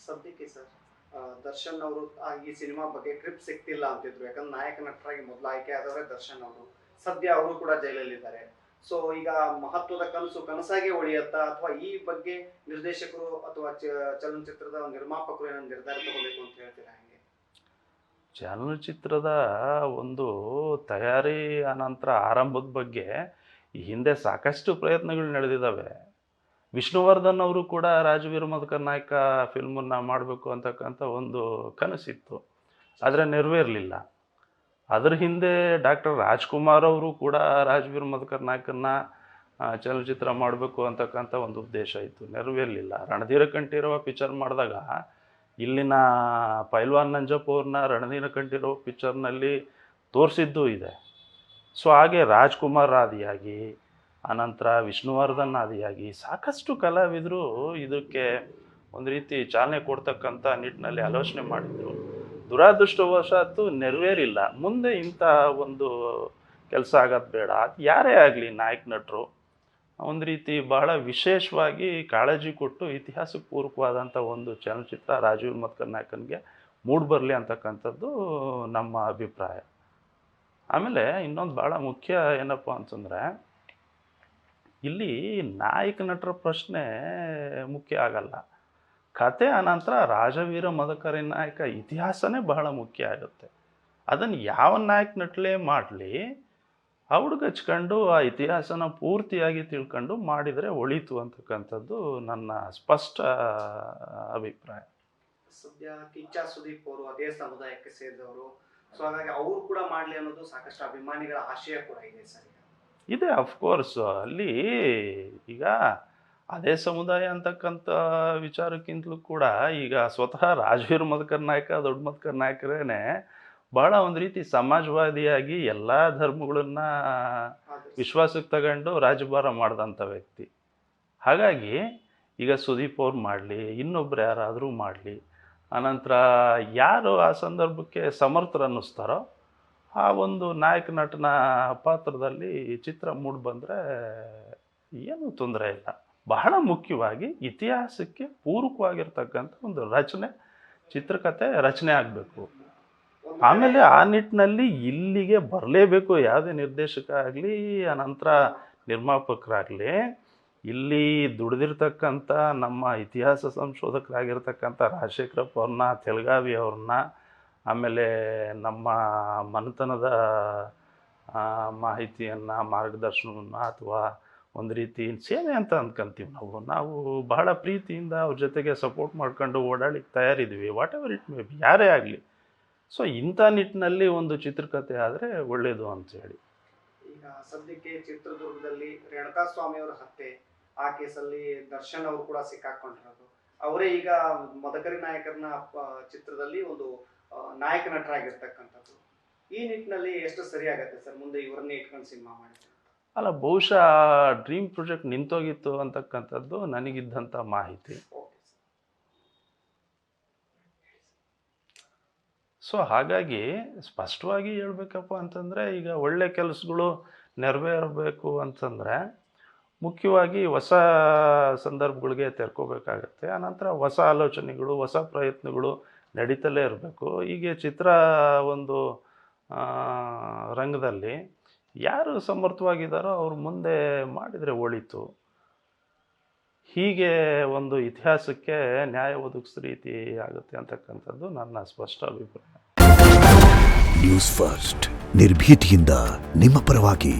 ಸದ್ಯಕ್ಕೆ ಸರ್ ದರ್ಶನ್ ಅವರು ಈ ಸಿನಿಮಾ ಬಗ್ಗೆ ಟ್ರಿಪ್ ಸಿಗ್ತಿಲ್ಲ ಅಂತಿದ್ರು. ಯಾಕಂದ್ರೆ ನಾಯಕ ನಟರಾಗಿ ಮೊದಲು ಆಯ್ಕೆ ಆದವರೇ ದರ್ಶನ್ ಅವರು. ಸದ್ಯ ಅವರು ಕೂಡ ಜೈಲಲ್ಲಿದ್ದಾರೆ. ಸೊ ಈಗ ಮಹತ್ವದ ಕನಸು ಕನಸಾಗೆ ಉಳಿಯತ್ತಾ ಅಥವಾ ಈ ಬಗ್ಗೆ ನಿರ್ದೇಶಕರು ಅಥವಾ ಚಲನಚಿತ್ರದ ನಿರ್ಮಾಪಕರು ಏನೋ ನಿರ್ಧಾರ ತಗೋಬೇಕು ಅಂತ ಹೇಳ್ತೀರಾ? ಹೆಂಗೆ ಚಲನಚಿತ್ರದ ಒಂದು ತಯಾರಿ ಅನಂತರ ಆರಂಭದ ಬಗ್ಗೆ ಈ ಹಿಂದೆ ಸಾಕಷ್ಟು ಪ್ರಯತ್ನಗಳು ನಡೆದಿದ್ದಾವೆ. ವಿಷ್ಣುವರ್ಧನ್ ಅವರು ಕೂಡ ರಾಜವೀರ ಮದಕರಿ ನಾಯಕ ಫಿಲ್ಮನ್ನು ಮಾಡಬೇಕು ಅಂತಕ್ಕಂಥ ಒಂದು ಕನಸಿತ್ತು, ಆದರೆ ನೆರವೇರಲಿಲ್ಲ. ಅದರ ಹಿಂದೆ ಡಾಕ್ಟರ್ ರಾಜ್ಕುಮಾರ್ ಅವರು ಕೂಡ ರಾಜವೀರ ಮದಕರಿ ನಾಯಕನ ಚಲನಚಿತ್ರ ಮಾಡಬೇಕು ಅಂತಕ್ಕಂಥ ಒಂದು ಉದ್ದೇಶ ಇತ್ತು, ನೆರವೇರಲಿಲ್ಲ. ರಣಧೀರ ಕಂಠೀರವ ಪಿಕ್ಚರ್ ಮಾಡಿದಾಗ ಇಲ್ಲಿನ ಪೈಲ್ವಾನ್ ನಂಜಪ್ಪ ಅವ್ರನ್ನ ರಣಧೀರ ಕಂಠೀರವ ಪಿಕ್ಚರ್ನಲ್ಲಿ ತೋರಿಸಿದ್ದು ಇದೆ. ಸೊ ಹಾಗೆ ರಾಜ್ಕುಮಾರ್ ಆದಿಯಾಗಿ ಅನಂತರ ವಿಷ್ಣುವರ್ಧನ್ ಆದಿಯಾಗಿ ಸಾಕಷ್ಟು ಕಲಾವಿದರು ಇದಕ್ಕೆ ಒಂದು ರೀತಿ ಚಾಲನೆ ಕೊಡ್ತಕ್ಕಂಥ ನಿಟ್ಟಿನಲ್ಲಿ ಆಲೋಚನೆ ಮಾಡಿದರು. ದುರಾದೃಷ್ಟವಶಾತ್ತು ನೆರವೇರಿಲ್ಲ. ಮುಂದೆ ಇಂಥ ಒಂದು ಕೆಲಸ ಆಗೋದು ಬೇಡ, ಯಾರೇ ಆಗಲಿ ನಾಯಕ ನಟರು ಒಂದು ರೀತಿ ಭಾಳ ವಿಶೇಷವಾಗಿ ಕಾಳಜಿ ಕೊಟ್ಟು ಇತಿಹಾಸಕ್ಕೆ ಪೂರಕವಾದಂಥ ಒಂದು ಚಲನಚಿತ್ರ ರಾಜವೀರ ಮದಕರಿ ನಾಯಕನಿಗೆ ಮೂಡಿಬರಲಿ ಅಂತಕ್ಕಂಥದ್ದು ನಮ್ಮ ಅಭಿಪ್ರಾಯ. ಆಮೇಲೆ ಇನ್ನೊಂದು ಭಾಳ ಮುಖ್ಯ ಏನಪ್ಪ ಅಂತಂದರೆ, ಇಲ್ಲಿ ನಾಯಕ ನಟರ ಪ್ರಶ್ನೆ ಮುಖ್ಯ ಆಗಲ್ಲ. ಕತೆ ಅನಂತರ ರಾಜವೀರ ಮದಕರಿ ನಾಯಕ ಇತಿಹಾಸನೇ ಬಹಳ ಮುಖ್ಯ ಆಗುತ್ತೆ. ಅದನ್ನು ಯಾವ ನಾಯಕ ನಟಲೇ ಮಾಡಲಿ, ಹಚ್ಕೊಂಡು ಆ ಇತಿಹಾಸನ ಪೂರ್ತಿಯಾಗಿ ತಿಳ್ಕೊಂಡು ಮಾಡಿದರೆ ಒಳಿತು ಅಂತಕ್ಕಂಥದ್ದು ನನ್ನ ಸ್ಪಷ್ಟ ಅಭಿಪ್ರಾಯ. ಸದ್ಯ ಕಿಚ್ಚ ಸುದೀಪ್ ಅವರು ಅದೇ ಸಮುದಾಯಕ್ಕೆ ಸೇರಿದವರು. ಸೊ ಹಾಗಾಗಿ ಅವರು ಕೂಡ ಮಾಡಲಿ ಅನ್ನೋದು ಸಾಕಷ್ಟು ಅಭಿಮಾನಿಗಳ ಆಶಯ ಕೂಡ ಇದೆ ಸರ್. ಇದೆ ಅಫ್ಕೋರ್ಸ್. ಅಲ್ಲಿ ಈಗ ಅದೇ ಸಮುದಾಯ ಅಂತಕ್ಕಂಥ ವಿಚಾರಕ್ಕಿಂತಲೂ ಕೂಡ ಈಗ ಸ್ವತಃ ರಾಜವೀರ ಮದಕರಿ ನಾಯಕ ದೊಡ್ಡ ಮದಕರಿ ನಾಯಕರೇ ಬಹಳ ಒಂದು ರೀತಿ ಸಮಾಜವಾದಿಯಾಗಿ ಎಲ್ಲ ಧರ್ಮಗಳನ್ನ ವಿಶ್ವಾಸಕ್ಕೆ ತಗೊಂಡು ರಾಜಭಾರ ಮಾಡಿದಂಥ ವ್ಯಕ್ತಿ. ಹಾಗಾಗಿ ಈಗ ಸುದೀಪ್ ಅವ್ರು ಮಾಡಲಿ, ಇನ್ನೊಬ್ರು ಯಾರಾದರೂ ಮಾಡಲಿ, ಅನಂತರ ಯಾರು ಆ ಸಂದರ್ಭಕ್ಕೆ ಸಮರ್ಥರು ಅನ್ನಿಸ್ತಾರೋ ಆ ಒಂದು ನಾಯಕ ನಟನ ಪಾತ್ರದಲ್ಲಿ ಚಿತ್ರ ಮೂಡಿ ಬಂದರೆ ಏನೂ ತೊಂದರೆ ಇಲ್ಲ. ಬಹಳ ಮುಖ್ಯವಾಗಿ ಇತಿಹಾಸಕ್ಕೆ ಪೂರಕವಾಗಿರ್ತಕ್ಕಂಥ ಒಂದು ರಚನೆ, ಚಿತ್ರಕಥೆ ರಚನೆ ಆಗಬೇಕು. ಆಮೇಲೆ ಆ ನಿಟ್ಟಿನಲ್ಲಿ ಇಲ್ಲಿಗೆ ಬರಲೇಬೇಕು ಯಾವುದೇ ನಿರ್ದೇಶಕ ಆಗಲಿ ಅನಂತರ ನಿರ್ಮಾಪಕರಾಗಲಿ. ಇಲ್ಲಿ ದುಡಿದಿರ್ತಕ್ಕಂಥ ನಮ್ಮ ಇತಿಹಾಸ ಸಂಶೋಧಕರಾಗಿರ್ತಕ್ಕಂಥ ರಾಜಶೇಖರಪ್ಪ ಅವ್ರನ್ನ, ತೆಲಗಾವಿ ಅವ್ರನ್ನ, ಆಮೇಲೆ ನಮ್ಮ ಮನೆತನದ ಮಾಹಿತಿಯನ್ನು, ಮಾರ್ಗದರ್ಶನವನ್ನು ಅಥವಾ ಒಂದು ರೀತಿ ಸೇವೆ ಅಂತ ಅಂದ್ಕೊಂತೀವಿ ನಾವು ಬಹಳ ಪ್ರೀತಿಯಿಂದ ಅವ್ರ ಜೊತೆಗೆ ಸಪೋರ್ಟ್ ಮಾಡ್ಕೊಂಡು ಓಡಾಡಲಿಕ್ಕೆ ತಯಾರಿದ್ವಿ, whatever it may be, ಯಾರೇ ಆಗಲಿ. ಸೊ ಇಂಥ ನಿಟ್ಟಿನಲ್ಲಿ ಒಂದು ಚಿತ್ರಕಥೆ ಆದರೆ ಒಳ್ಳೆಯದು ಅಂತೇಳಿ. ಈಗ ಸದ್ಯಕ್ಕೆ ಚಿತ್ರದುರ್ಗದಲ್ಲಿ ರೇಣುಕಾಸ್ವಾಮಿ ಅವರ ಹತ್ಯೆ, ಆ ಕೇಸಲ್ಲಿ ದರ್ಶನ್ ಅವರು ಕೂಡ ಸಿಕ್ಕಾಕೊಂಡಿರೋದು. ಅವರೇ ಈಗ ಮದಕರಿ ನಾಯಕರನ್ನ ಚಿತ್ರದಲ್ಲಿ ಒಂದು ನಾಯಕ ನಟರಾಗಿರ್ತಕ್ಕಂಥದ್ದು. ಈ ನಿಟ್ಟಿನಲ್ಲಿ ಎಷ್ಟು ಸರಿ ಆಗತ್ತೆ ಸರ್ ಮುಂದೆ ಇವರನ್ನೇ ಇಟ್ಕೊಂಡು ಸಿನಿಮಾ ಮಾಡಿ? ಅಲ್ಲ, ಬಹುಶಃ ಡ್ರೀಮ್ ಪ್ರಾಜೆಕ್ಟ್ ನಿಂತೋಗಿತ್ತು ಅಂತಕ್ಕಂಥದ್ದು ನನಗಿದ್ದಂಥ ಮಾಹಿತಿ. ಸೊ ಹಾಗಾಗಿ ಸ್ಪಷ್ಟವಾಗಿ ಹೇಳ್ಬೇಕಪ್ಪ ಅಂತಂದರೆ, ಈಗ ಒಳ್ಳೆ ಕೆಲಸಗಳು ನೆರವೇರಬೇಕು ಅಂತಂದರೆ ಮುಖ್ಯವಾಗಿ ಹೊಸ ಸಂದರ್ಭಗಳಿಗೆ ತೆರ್ಕೋಬೇಕಾಗತ್ತೆ. ಆನಂತರ ಹೊಸ ಆಲೋಚನೆಗಳು, ಹೊಸ ಪ್ರಯತ್ನಗಳು ನಡೀತಲೇ ಇರಬೇಕು. ಹೀಗೆ ಚಿತ್ರ ಒಂದು ರಂಗದಲ್ಲಿ ಯಾರು ಸಮರ್ಥವಾಗಿದ್ದಾರೋ ಅವ್ರು ಮುಂದೆ ಮಾಡಿದರೆ ಒಳಿತು. ಹೀಗೆ ಒಂದು ಇತಿಹಾಸಕ್ಕೆ ನ್ಯಾಯ ಒದಗಿಸೋ ರೀತಿ ಆಗುತ್ತೆ ಅಂತಕ್ಕಂಥದ್ದು ನನ್ನ ಸ್ಪಷ್ಟ ಅಭಿಪ್ರಾಯ. ನ್ಯೂಸ್ ಫಸ್ಟ್, ನಿರ್ಭೀತಿಯಿಂದ ನಿಮ್ಮ ಪರವಾಗಿ.